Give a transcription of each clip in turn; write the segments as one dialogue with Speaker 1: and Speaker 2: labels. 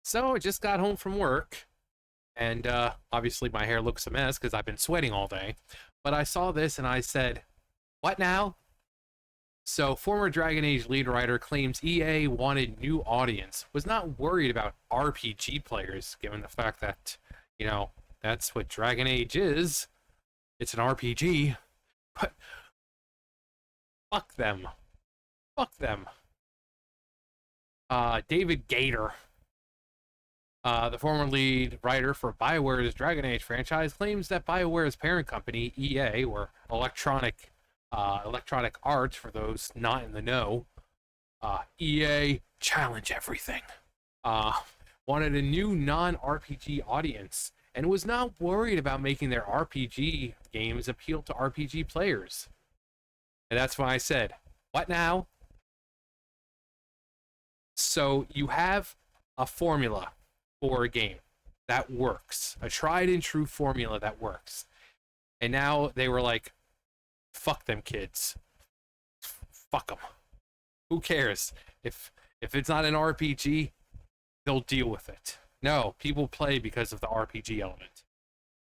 Speaker 1: So I just got home from work, and obviously my hair looks a mess because I've been sweating all day. But I saw this and I said, "What now?" So former Dragon Age lead writer claims EA wanted new audience, was not worried about RPG players, given the fact that, you know, that's what Dragon Age is. It's an RPG. But fuck them. Fuck them. David Gator, the former lead writer for BioWare's Dragon Age franchise, claims that BioWare's parent company, EA, or Electronic Arts for those not in the know, EA challenge everything, uh, wanted a new non-RPG audience and was not worried about making their RPG games appeal to RPG players. And that's why I said, what now? So you have a formula for a game that works, a tried and true formula that works. And now they were like, fuck them kids. Fuck them. Who cares? If it's not an RPG, they'll deal with it. No, people play because of the RPG element.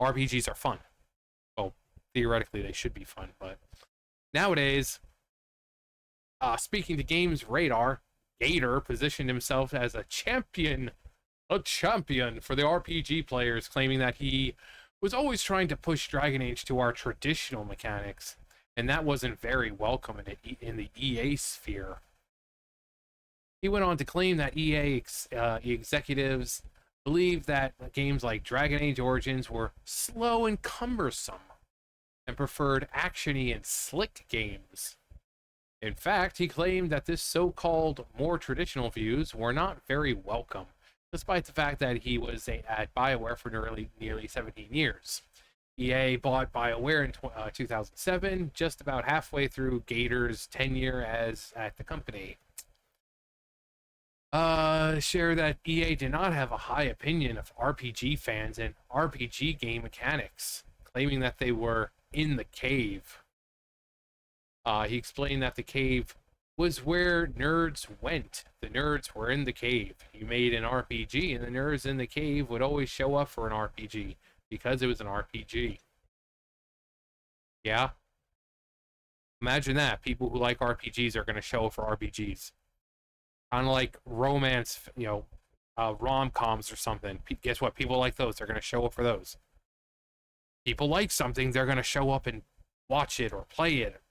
Speaker 1: RPGs are fun. Well, theoretically they should be fun, but nowadays, speaking to Games Radar, Gator positioned himself as a champion for the RPG players, claiming that he was always trying to push Dragon Age to our traditional mechanics, and that wasn't very welcome in the EA sphere. He went on to claim that EA executives believed that games like Dragon Age Origins were slow and cumbersome, and preferred actiony and slick games. In fact, he claimed that this so-called more traditional views were not very welcome, despite the fact that he was at BioWare for nearly 17 years. EA bought BioWare in 2007, just about halfway through Gator's tenure as at the company. Shared that EA did not have a high opinion of RPG fans and RPG game mechanics, claiming that they were in the cave. He explained that the cave was where nerds went. The nerds were in the cave. You made an RPG, and the nerds in the cave would always show up for an RPG because it was an RPG. Yeah? Imagine that. People who like RPGs are going to show up for RPGs. Kind of like romance, rom-coms or something. Guess what? People like those. They're going to show up for those. People like something, they're going to show up and watch it or play it.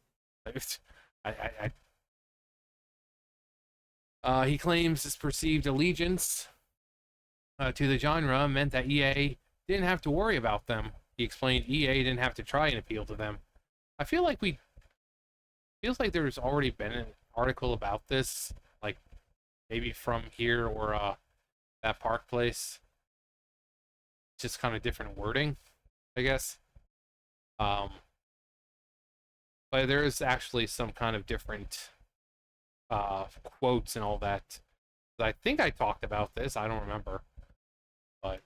Speaker 1: He claims his perceived allegiance to the genre meant that EA didn't have to worry about them. He explained EA didn't have to try and appeal to them. I feel like feels like there's already been an article about this, like maybe from here or that park place. Just kind of different wording, I guess. Um, but there is actually some kind of different quotes and all that. I think I talked about this. I don't remember, but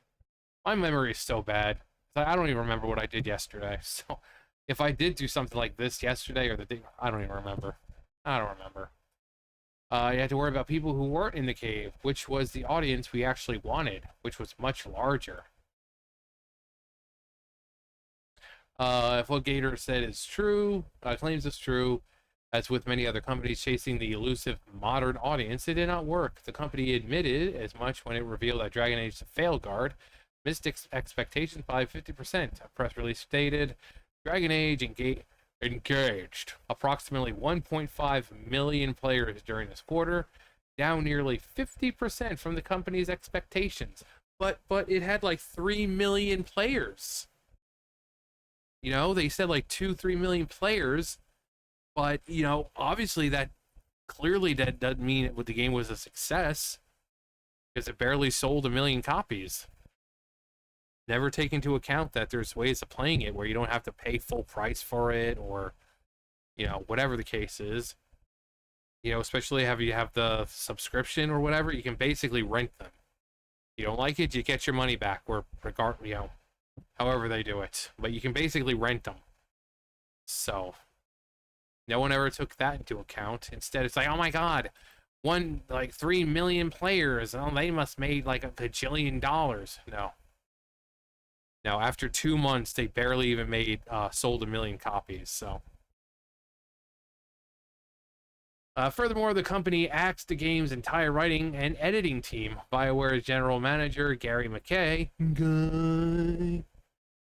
Speaker 1: my memory is so bad. I don't even remember what I did yesterday. So if I did do something like this yesterday or the day, I don't even remember. I don't remember. You had to worry about people who weren't in the cave, which was the audience we actually wanted, which was much larger. If what Gator said is true, claims is true, as with many other companies chasing the elusive modern audience, it did not work. The company admitted as much when it revealed that Dragon Age: The Failguard missed expectations by 50%. A press release stated, Dragon Age engaged approximately 1.5 million players during this quarter, down nearly 50% from the company's expectations. But it had like 3 million players. You know, they said like 2-3 million players, but obviously that clearly that doesn't mean the game was a success because it barely sold 1 million copies. Never take into account that there's ways of playing it where you don't have to pay full price for it, or whatever the case is. Especially if you have the subscription or whatever, you can basically rent them. You don't like it, you get your money back, or however they do it. But you can basically rent them. So no one ever took that into account. Instead, it's like, oh my god, like 3 million players. Oh, they must made like a bajillion dollars. No. No, after 2 months, they barely even made sold 1 million copies. So, furthermore, the company axed the game's entire writing and editing team. BioWare's general manager Gary McKay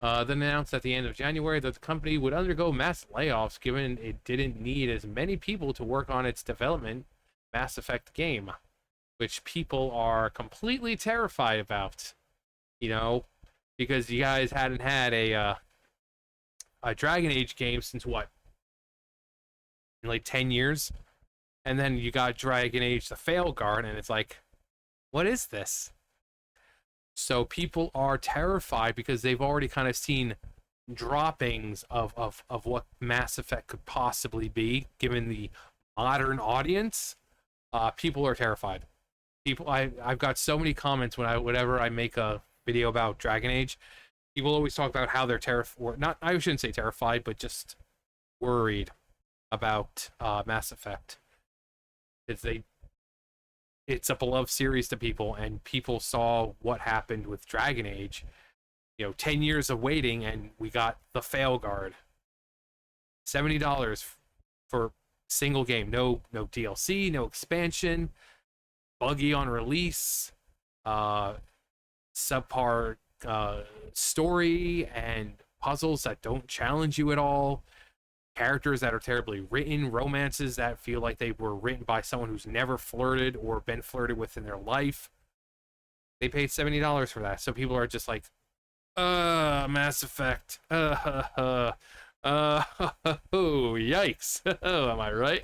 Speaker 1: then announced at the end of January that the company would undergo mass layoffs, given it didn't need as many people to work on its development Mass Effect game, which people are completely terrified about. You know, because you guys hadn't had a Dragon Age game since what, like 10 years, and then you got Dragon Age: The Failguard, and it's like, what is this? So people are terrified because they've already kind of seen droppings of what Mass Effect could possibly be, given the modern audience. People are terrified. I've got so many comments whenever I make a video about Dragon Age. People always talk about how they're terrified. Not, I shouldn't say terrified, but just worried about Mass Effect. It's a beloved series to people, and people saw what happened with Dragon Age. 10 years of waiting, and we got the Failguard. $70 for single game, no DLC, no expansion, buggy on release, subpar story, and puzzles that don't challenge you at all, characters that are terribly written, romances that feel like they were written by someone who's never flirted or been flirted with in their life. They paid $70 for that, so people are just like, Mass Effect, oh, yikes. Am I right?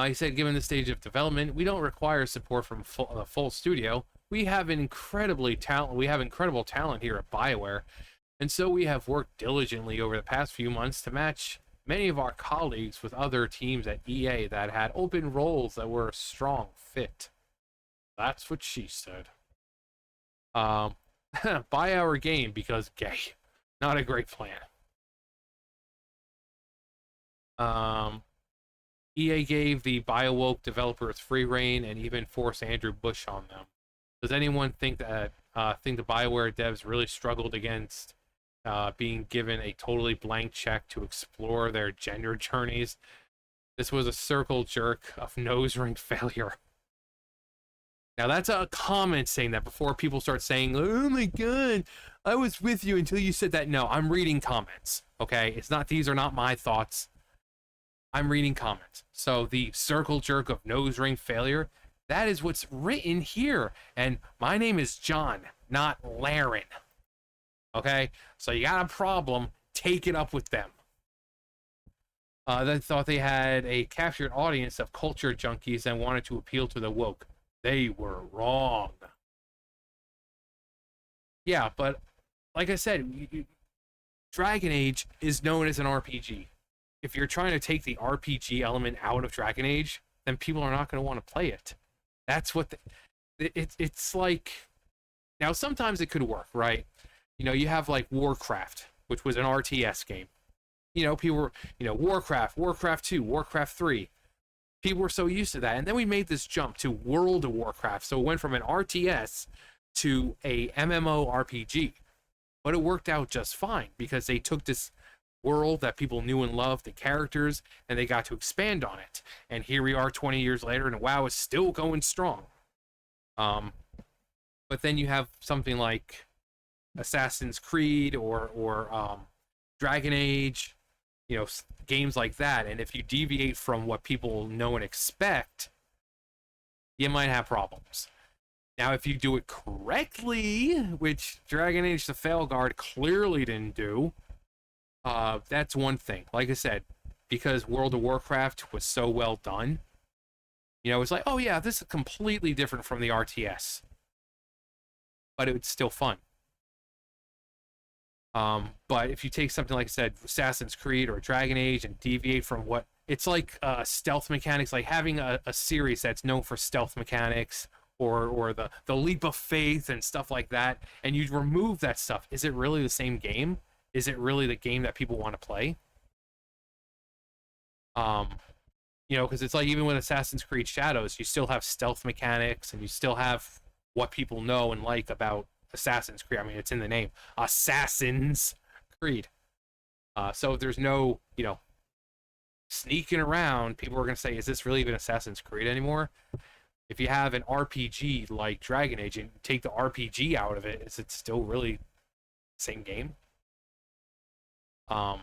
Speaker 1: He said, given the stage of development, we don't require support from a full studio. We have incredible talent here at BioWare, and so we have worked diligently over the past few months to match many of our colleagues with other teams at EA that had open roles that were a strong fit. That's what she said. Buy our game because gay. Not a great plan. EA gave the BioWoke developers free reign and even forced Andrew Bush on them. Does anyone think the BioWare devs really struggled against being given a totally blank check to explore their gender journeys? This was a circle jerk of nose ring failure. Now that's a comment saying that before people start saying, oh my god, I was with you until you said that. No, I'm reading comments, okay? These are not my thoughts. I'm reading comments. So the circle jerk of nose ring failure, that is what's written here. And my name is John, not Laren. Okay? So you got a problem, take it up with them. They thought they had a captured audience of culture junkies and wanted to appeal to the woke. They were wrong. Yeah, but like I said, Dragon Age is known as an RPG. If you're trying to take the RPG element out of Dragon Age, then people are not going to want to play it. That's what it's like. Now, sometimes it could work, right? You have like Warcraft, which was an RTS game. People were, Warcraft 2, Warcraft 3. People were so used to that. And then we made this jump to World of Warcraft. So it went from an RTS to a MMORPG. But it worked out just fine because they took this world that people knew and loved, the characters, and they got to expand on it. And here we are 20 years later, and WoW is still going strong. But then you have something like Assassin's Creed or Dragon Age, games like that. And if you deviate from what people know and expect, you might have problems. Now, if you do it correctly, which Dragon Age: The Failguard clearly didn't do, that's one thing. Like I said, because World of Warcraft was so well done, it's like, oh yeah, this is completely different from the RTS. But it's still fun. But if you take something like I said, Assassin's Creed or Dragon Age, and deviate from what it's like, stealth mechanics, like having a series that's known for stealth mechanics or the leap of faith and stuff like that, and you remove that stuff, is it really the same game? Is it really the game that people want to play? You know, because it's like even with Assassin's Creed Shadows, you still have stealth mechanics and you still have what people know and like about Assassin's Creed. I mean, it's in the name, Assassin's Creed. So if there's no, you know, sneaking around, people are going to say, is this really even Assassin's Creed anymore? If you have an RPG like Dragon Age and take the RPG out of it, is it still really the same game? Um,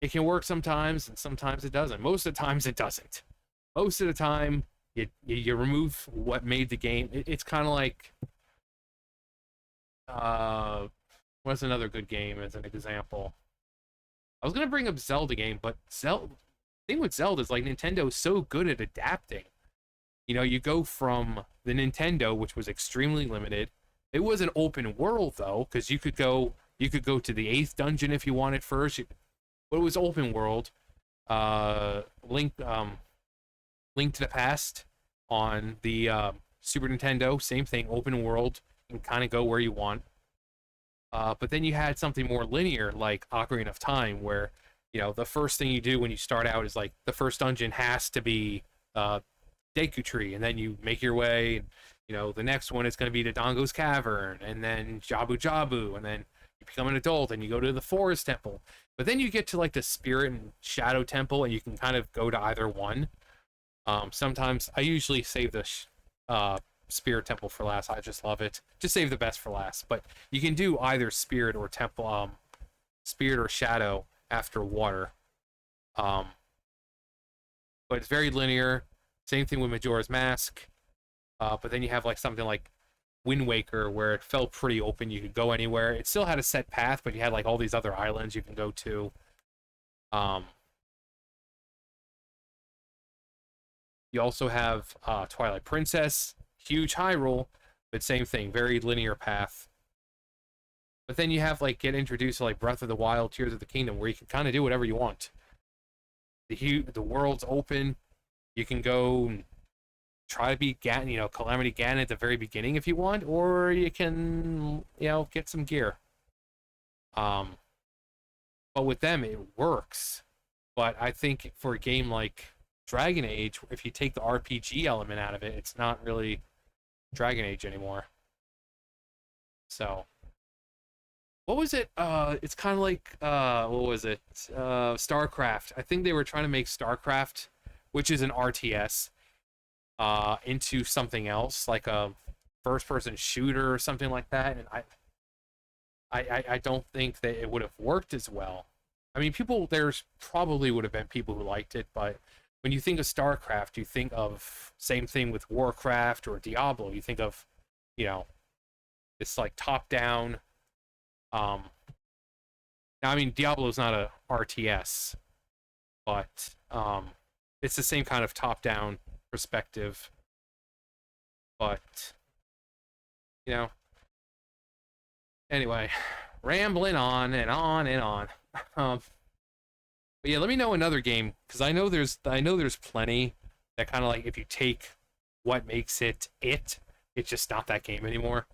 Speaker 1: it can work sometimes, and sometimes it doesn't. Most of the times, it doesn't. Most of the time, you remove what made the game. It's kind of like what's another good game as an example? I was gonna bring up Zelda game, but Zelda thing with Zelda is like Nintendo is so good at adapting. You know, you go from the Nintendo, which was extremely limited. It was an open world though, because you could go to the eighth dungeon if you wanted first. But it was open world. Link to the Past on the Super Nintendo, same thing, open world. You can kind of go where you want. But then you had something more linear like Ocarina of Time, where you know the first thing you do when you start out is like the first dungeon has to be Deku Tree, and then you make your way. And, you know, the next one is going to be Dodongo's Cavern, and then Jabu Jabu, and then you become an adult and you go to the Forest Temple. But then you get to like the Spirit and Shadow Temple, and you can kind of go to either one. Sometimes I usually save the Spirit Temple for last. I just love it. Just save the best for last. But you can do either Spirit or Temple, Spirit or Shadow after Water. But it's very linear. Same thing with Majora's Mask. But then you have like something like Wind Waker where it felt pretty open. You could go anywhere. It still had a set path, but you had like all these other islands you can go to. You also have Twilight Princess, huge Hyrule, but same thing, very linear path. But then you have like get introduced to like Breath of the Wild, Tears of the Kingdom, where you can kind of do whatever you want. The world's open. You can go and try to beat Ganon, you know, Calamity Ganon at the very beginning if you want, or you can, you know, get some gear. But with them it works. But I think for a game like Dragon Age, if you take the RPG element out of it, it's not really Dragon Age anymore. So, what was it? It's kind of like what was it? StarCraft. I think they were trying to make StarCraft, which is an RTS, into something else, like a first-person shooter or something like that. And I don't think that it would have worked as well. I mean, there's probably would have been people who liked it, but when you think of StarCraft, you think of same thing with Warcraft or Diablo. You think of, you know, it's like top-down. Now, I mean, Diablo's not a RTS, but it's the same kind of top-down perspective. But, you know, anyway, rambling on and on and on. But yeah, let me know another game because I know there's plenty that kind of like if you take what makes it's just not that game anymore,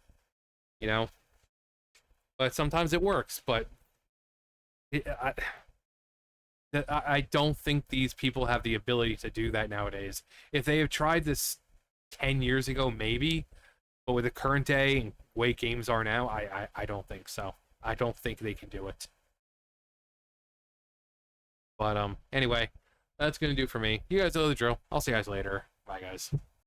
Speaker 1: you know. But sometimes it works. But I don't think these people have the ability to do that nowadays. If they have tried this 10 years ago, maybe, but with the current day and way games are now, I don't think so. I don't think they can do it. But anyway, that's gonna do for me. You guys know the drill. I'll see you guys later. Bye, guys.